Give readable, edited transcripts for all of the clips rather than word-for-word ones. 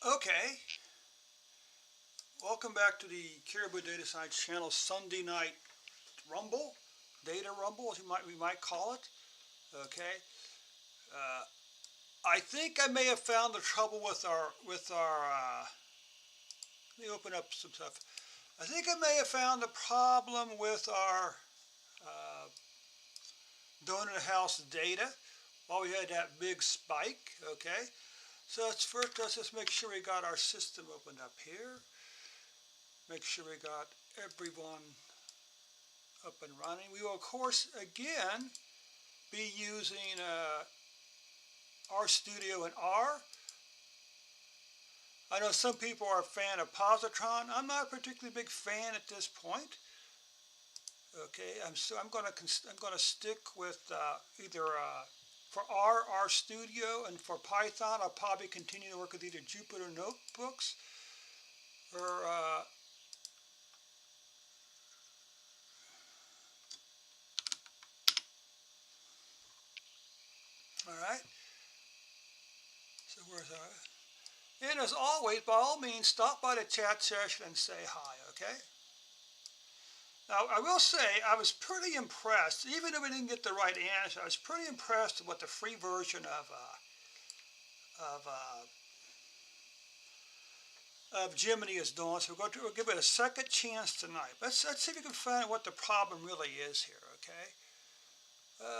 Okay, welcome back to the Caribou Data Science channel Sunday night rumble, data rumble as we might call it. Okay, I think I may have found the trouble with our let me open up some stuff. I think I may have found the problem with our donut house data while we had that big spike. Okay, so let's just make sure we got our system opened up here. Make sure we got everyone up and running. We will, of course, again, be using RStudio and R. I know some people are a fan of Positron. I'm not a particularly big fan at this point. Okay, I'm going to stick with either for R, RStudio, and for Python, I'll probably continue to work with either Jupyter Notebooks or all right. So where's our? And as always, by all means, stop by the chat session and say hi. Okay. Now, I will say I was pretty impressed, even if I didn't get the right answer. I was pretty impressed with what the free version of Gemini is doing. So we'll give it a second chance tonight. Let's see if we can find out what the problem really is here. Okay.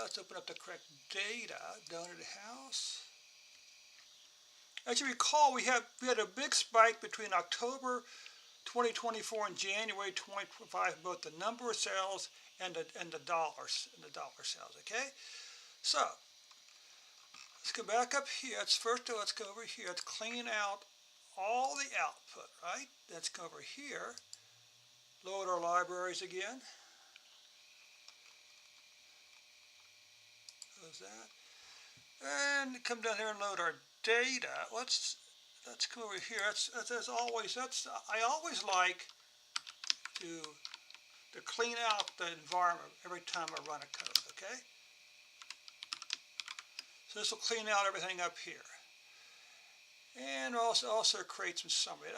Let's open up the correct data. Donut house. As you recall, we had a big spike between October 2024 and January 2025, both the number of sales and the dollar sales. Okay, so let's go back up here. Let's go over here. Let's clean out all the output. Right. Let's go over here. Load our libraries again. Close that, and come down here and load our data. Let's come over here. As always, I always like to clean out the environment every time I run a code. Okay. So this will clean out everything up here, and also create some summary.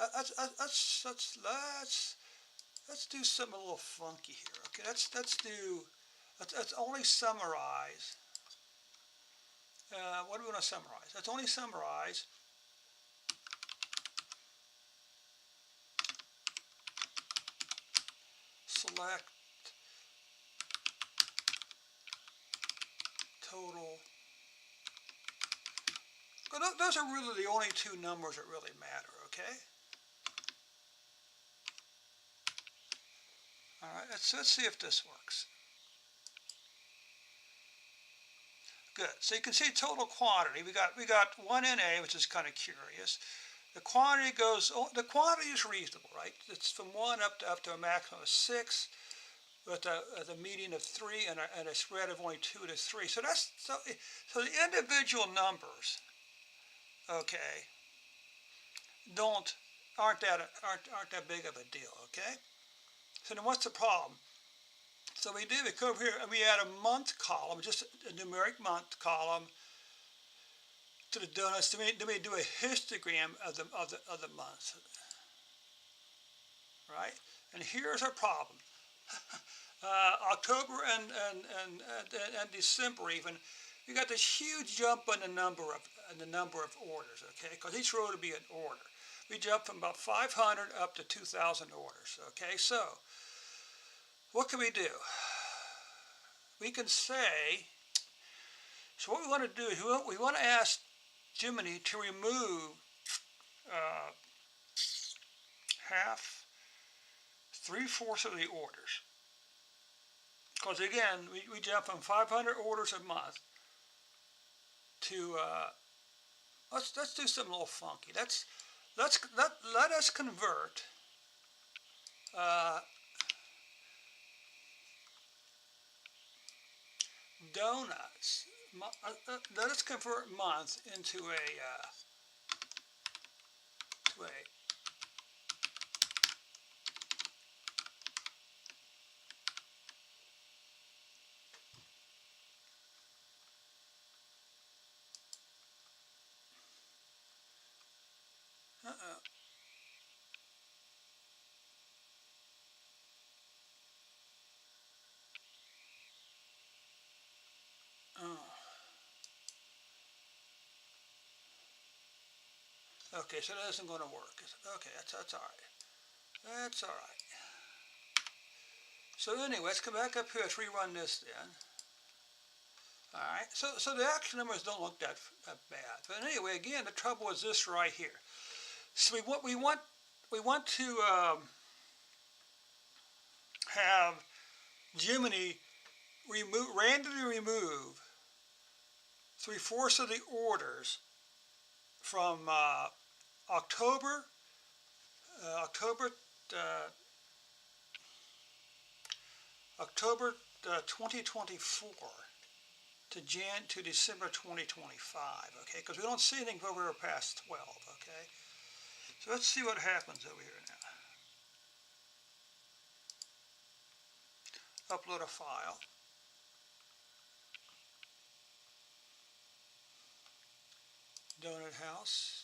Let's do something a little funky here. Okay. Let's only summarize. What do we want to summarize? Let's only summarize select total. Those are really the only two numbers that really matter, okay? All right, let's see if this works. Good. So you can see total quantity. We got 1 NA, which is kind of curious. The quantity is reasonable, right? It's from 1 up to a maximum of 6, with a median of 3 and a spread of only 2 to 3. So so the individual numbers, okay, aren't that big of a deal, okay? So then what's the problem? So we come over here and we add a month column, just a numeric month column to the donuts. Then we do a histogram of the month, right? And here's our problem. October and December even, you got this huge jump in the number of orders, okay? Because each row would be an order. We jump from about 500 up to 2,000 orders, okay? So what can we do? We can say, so what we want to do is we want to ask Gemini to remove half, 3/4 of the orders. Because again, we jump from 500 orders a month to, let's do something a little funky. Let us convert donuts. Let us convert month into a Okay, so that isn't going to work. Okay, that's all right. That's all right. So anyway, let's come back up here. Let's rerun this then. All right. So the actual numbers don't look that bad. But anyway, again, the trouble is this right here. So we want to have Gemini randomly remove 3/4 of the orders from October October uh, October 2024 to December 2025. Okay, because we don't see anything over past 12. Okay, so let's see what happens over here now. Upload a file. Donut House.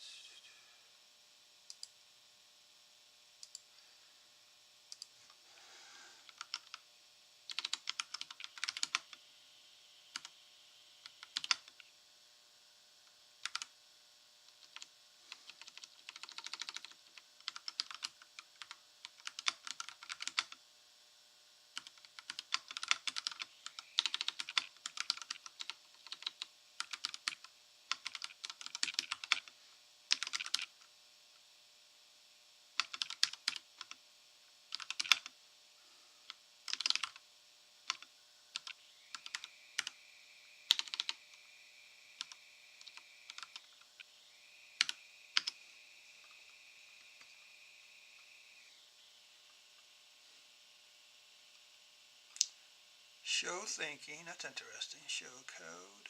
Show thinking, that's interesting. Show code.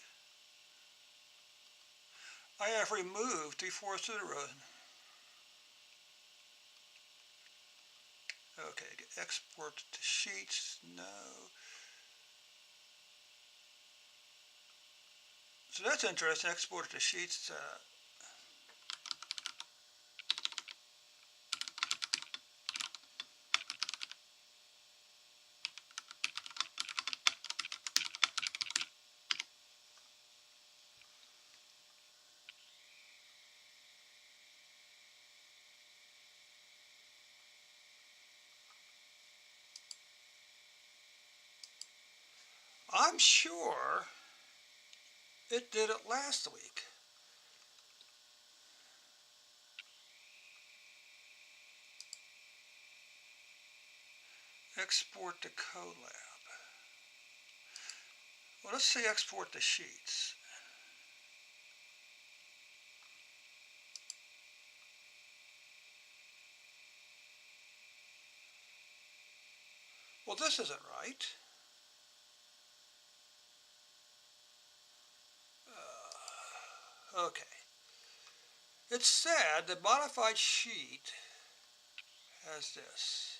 I have removed 3/4 of the row. Okay, export to sheets, no. So that's interesting, export to sheets. I'm sure it did it last week. Export to Colab. Well, let's say export to sheets. Well, this isn't right. Okay. It said the modified sheet has this.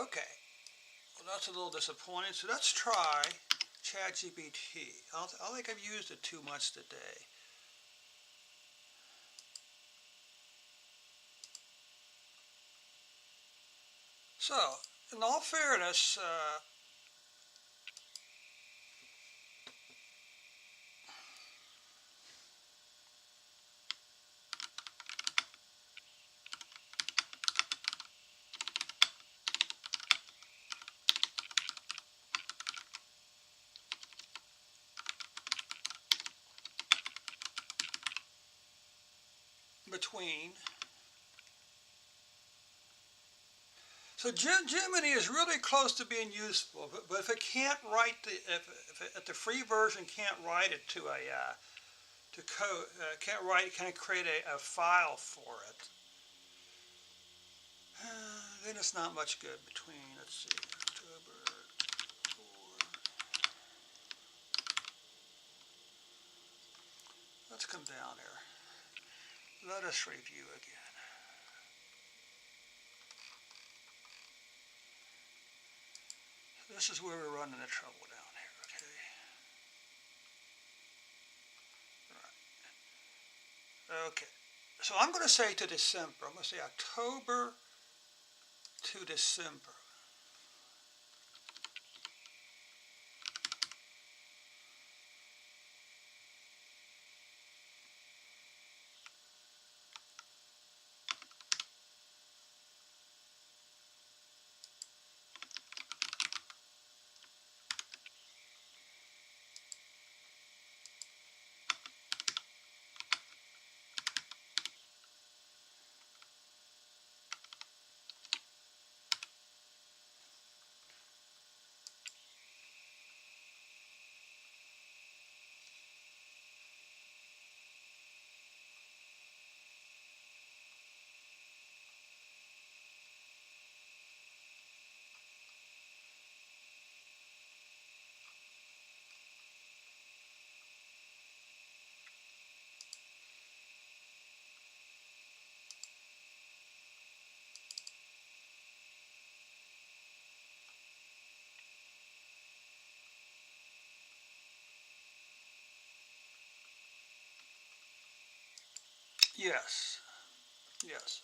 Okay. Well, that's a little disappointing. So let's try ChatGPT. I don't think I've used it too much today. So, in all fairness, between. So Gemini is really close to being useful, but if it can't write if the free version can't write it to a to code, can't create a file for it, then it's not much good. Between, let's see, October 4. Let's come down there. Let us review again. This is where we're running into trouble down here, okay? Right. Okay. So I'm going to say to December. I'm going to say October to December. Yes. Yes.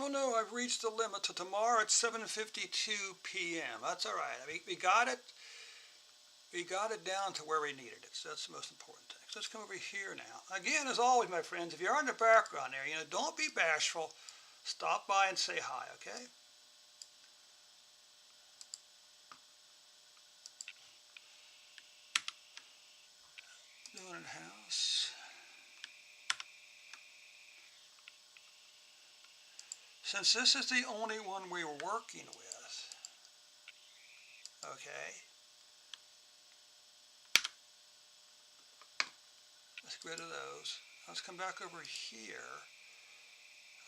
Oh no, I've reached the limit. To tomorrow at 7:52 p.m. That's all right. I mean, we got it. We got it down to where we needed it. So that's the most important thing. So let's come over here now. Again, as always, my friends, if you're in the background there, don't be bashful. Stop by and say hi, okay? Doing House. Since this is the only one we were working with, okay, let's get rid of those. Let's come back over here.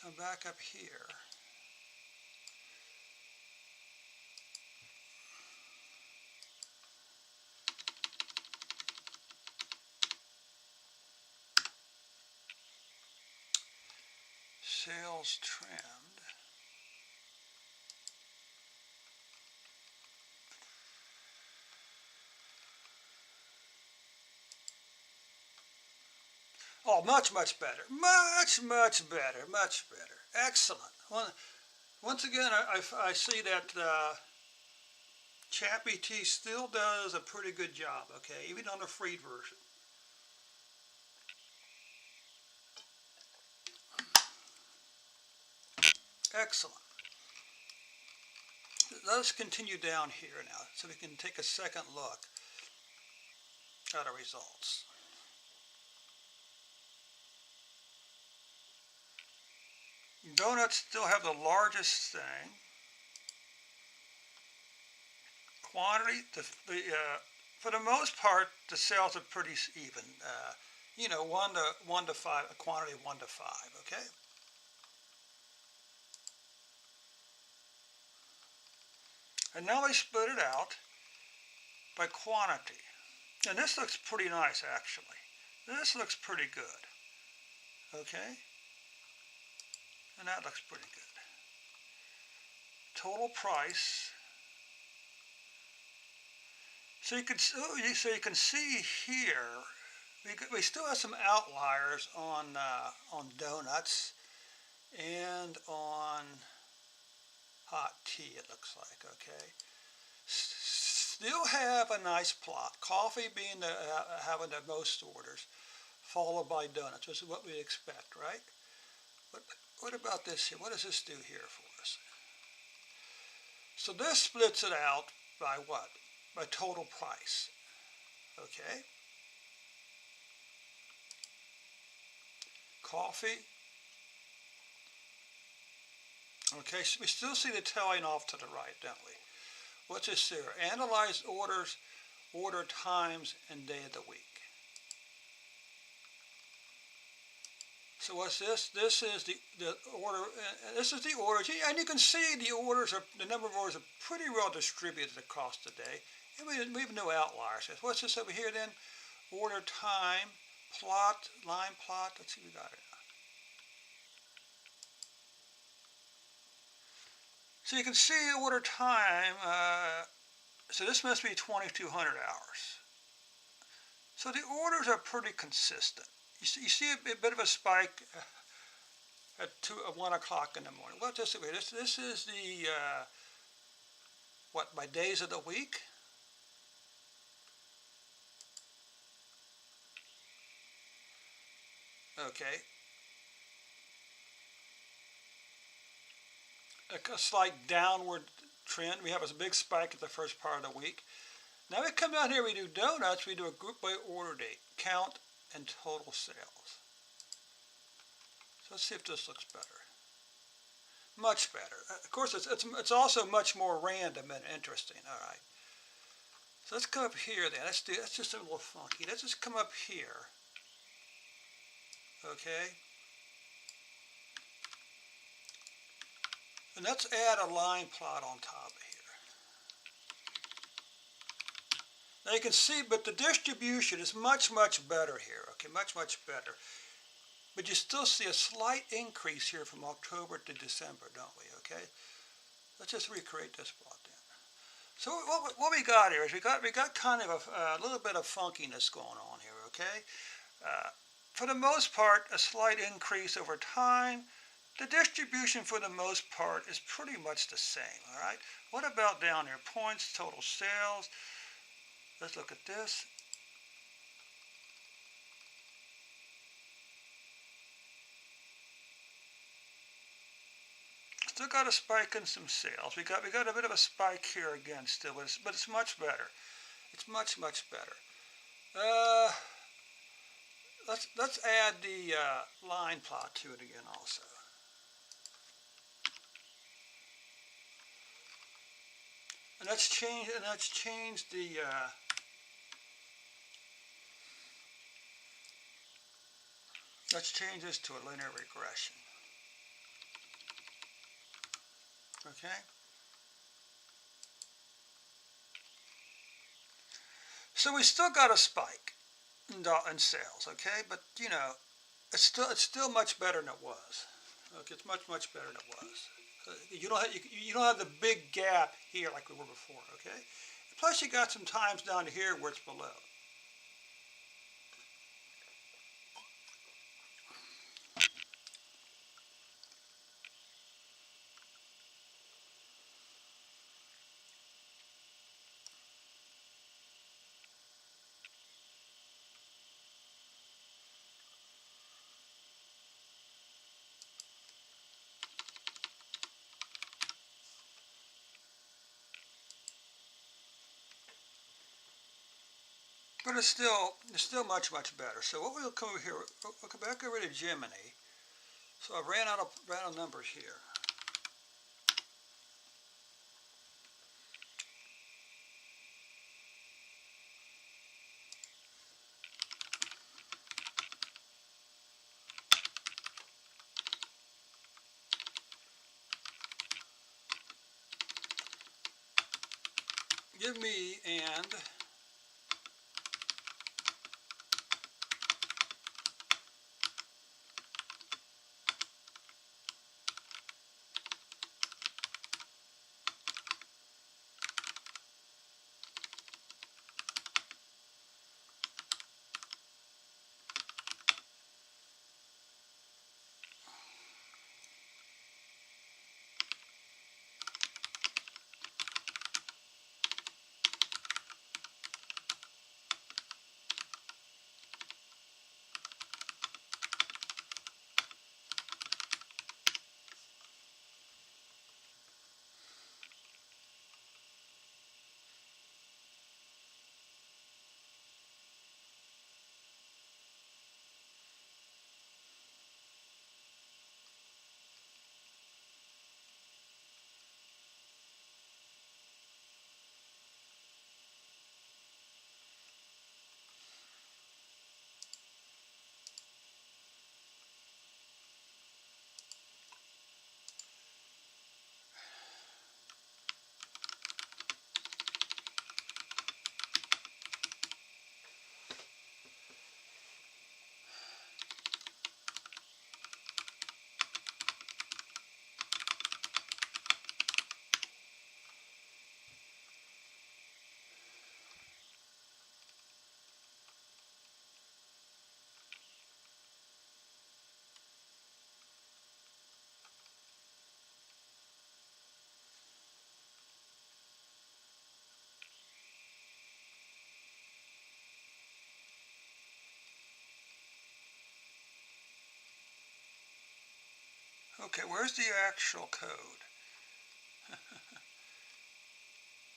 Come back up here. Sales trimmed. Oh, much, much better. Much, much better. Much better. Excellent. Once again, I see that ChatGPT still does a pretty good job, okay, even on the free version. Excellent. Let's continue down here now so we can take a second look at our results. Donuts still have the largest thing. Quantity, for the most part, the sales are pretty even. You know, 1 to 5, a quantity of 1 to 5, okay? And now we split it out by quantity. And this looks pretty nice, actually. This looks pretty good, okay? And that looks pretty good. Total price. So you can see here, we still have some outliers on donuts and on hot tea, it looks like, okay? Still have a nice plot. Coffee being having the most orders, followed by donuts, which is what we expect, right? What about this here? What does this do here for us? So this splits it out by what? By total price, okay? Coffee. Okay, so we still see the tailing off to the right, don't we? What's this here? Analyze orders, order times, and day of the week. So what's this? This is the order. This is the orders, and you can see the number of orders are pretty well distributed across the day, and we have no outliers. What's this over here then? Order time, plot, line plot. Let's see, we got it. So you can see order time. So this must be 2,200 hours. So the orders are pretty consistent. You see a bit of a spike at 1 o'clock in the morning. What this is? This is the by days of the week. Okay. A slight downward trend. We have a big spike at the first part of the week. Now we come down here, we do donuts, we do a group by order date, count, and total sales. So let's see if this looks better. Much better. Of course, it's also much more random and interesting. All right. So let's come up here then. That's just a little funky. Let's just come up here. Okay. And let's add a line plot on top of here. Now you can see, but the distribution is much, much better here. Okay, much, much better. But you still see a slight increase here from October to December, don't we? Okay. Let's just recreate this plot then. So what we got here is we got kind of a little bit of funkiness going on here. Okay. For the most part, a slight increase over time. The distribution for the most part is pretty much the same, all right? What about down here? Points, total sales. Let's look at this. Still got a spike in some sales. We got a bit of a spike here again still, but it's much better. It's much, much better. Let's add the line plot to it again also. And let's change the let's change this to a linear regression. Okay. So we still got a spike in sales, okay, but you know, it's still much better than it was. Okay, it's much better than it was. You don't have the big gap here like we were before, okay? Plus you got some times down here where it's below. but it's still much better. So what we'll come over here, we'll come back over to Gemini. So I ran out of numbers here. Give me and okay, where's the actual code?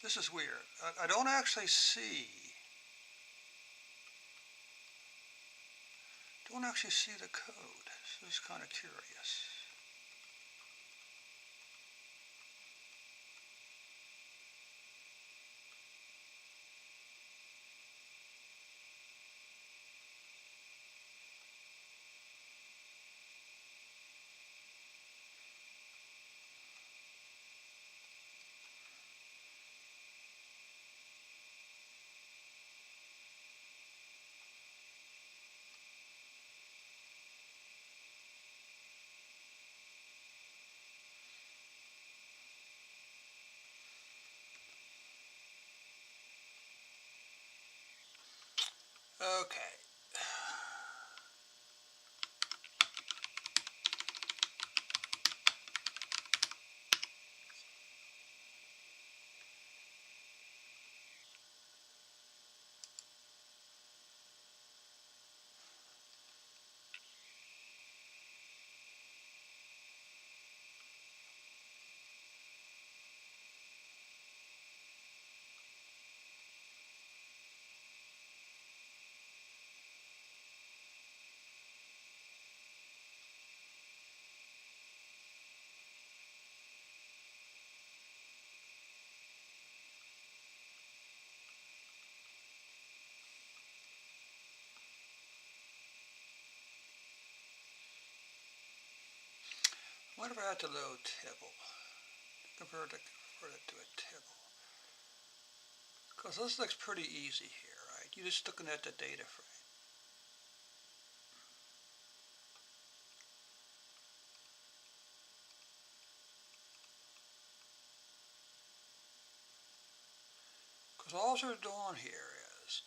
This is weird. I don't actually see the code. So it's kind of curious. Okay. What if I had to load tibble? Convert it to a tibble. Because this looks pretty easy here, right? You're just looking at the data frame. Because all we're doing here is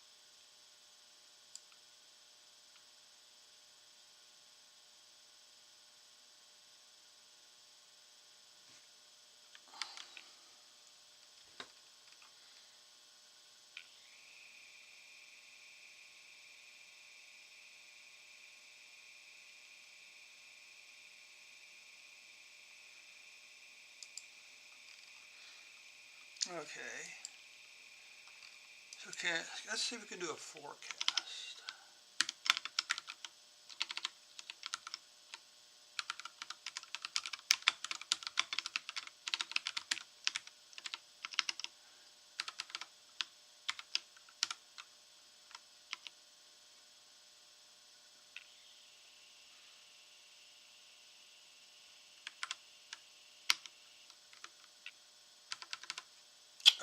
okay. Okay, let's see if we can do a forecast.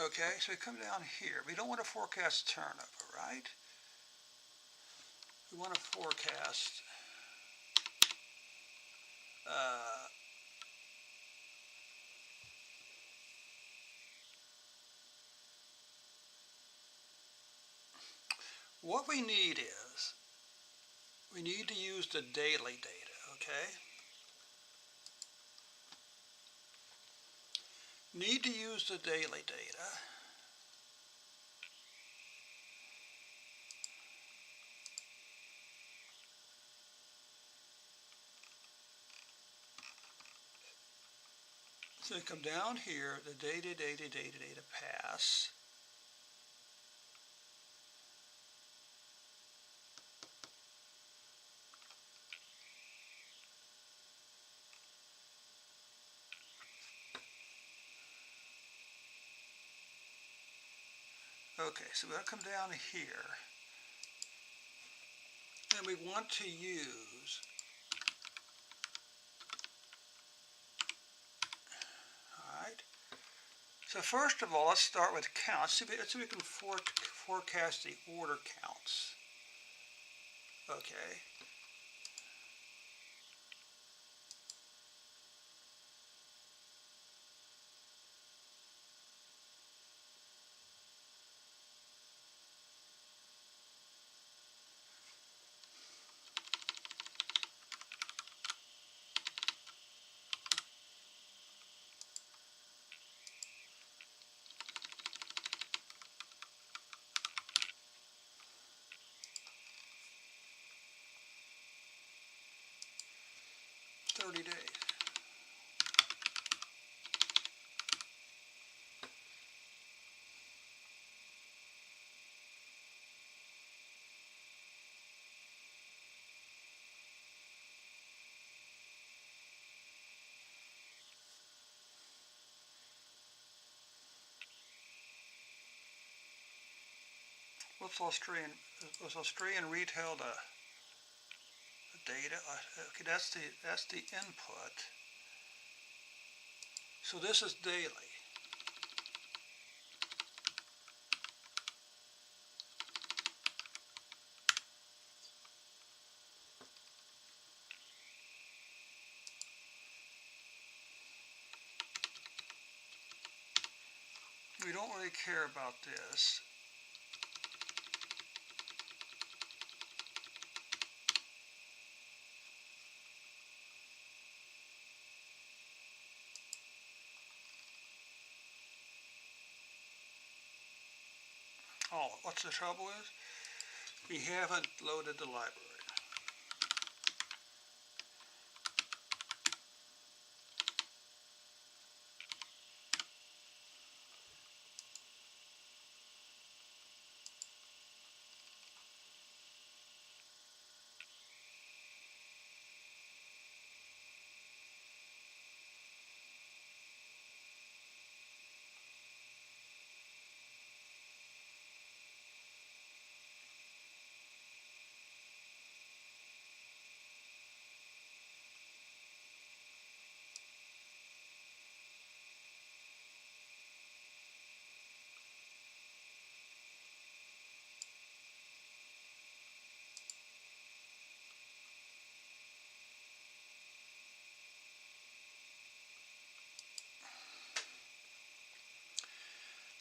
Okay, so we come down here. We don't want to forecast turnover, right? We want to forecast what we need is, we need to use the daily data, okay? Need to use the daily data. So we come down here, the data pass. Okay, so we'll come down here, and we want to use, all right. So first of all, let's start with counts. Let's see if we can forecast the order counts. Okay. "30 days. What's Australian retail the data? Okay, that's the input. So this is daily. We don't really care about this. Oh, what's the trouble is? We haven't loaded the library.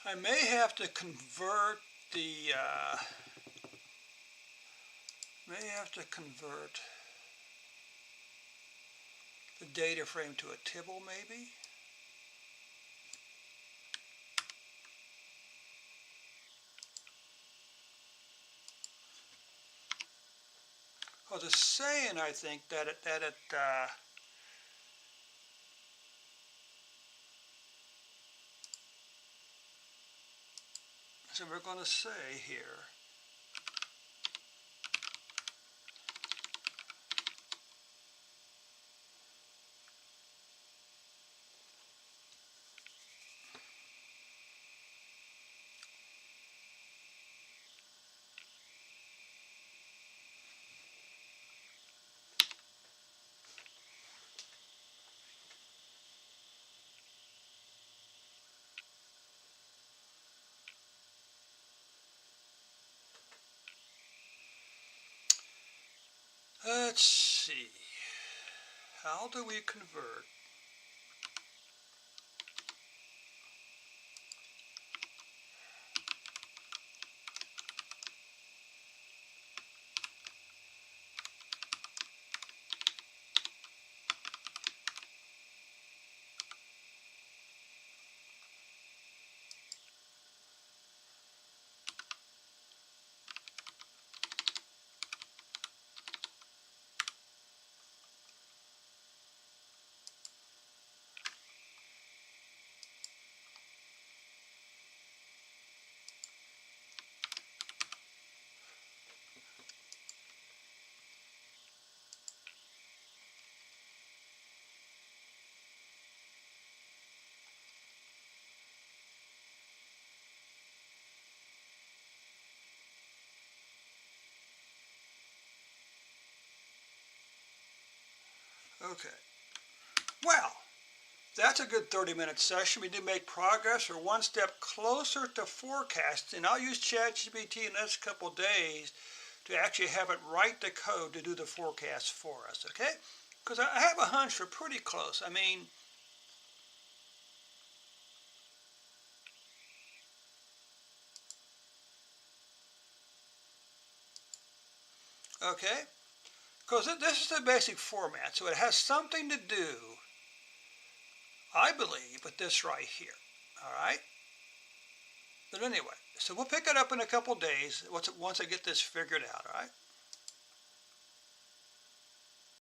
I may have to convert the data frame to a tibble, maybe. Well, it's saying, I think, that it So we're going to say here, let's see, how do we convert okay. Well, that's a good 30-minute session. We did make progress. We're one step closer to forecasting. I'll use ChatGPT in the next couple of days to actually have it write the code to do the forecast for us, okay? Because I have a hunch we're pretty close. I mean, okay? Because this is the basic format, so it has something to do, I believe, with this right here, all right? But anyway, so we'll pick it up in a couple days once I get this figured out, all right?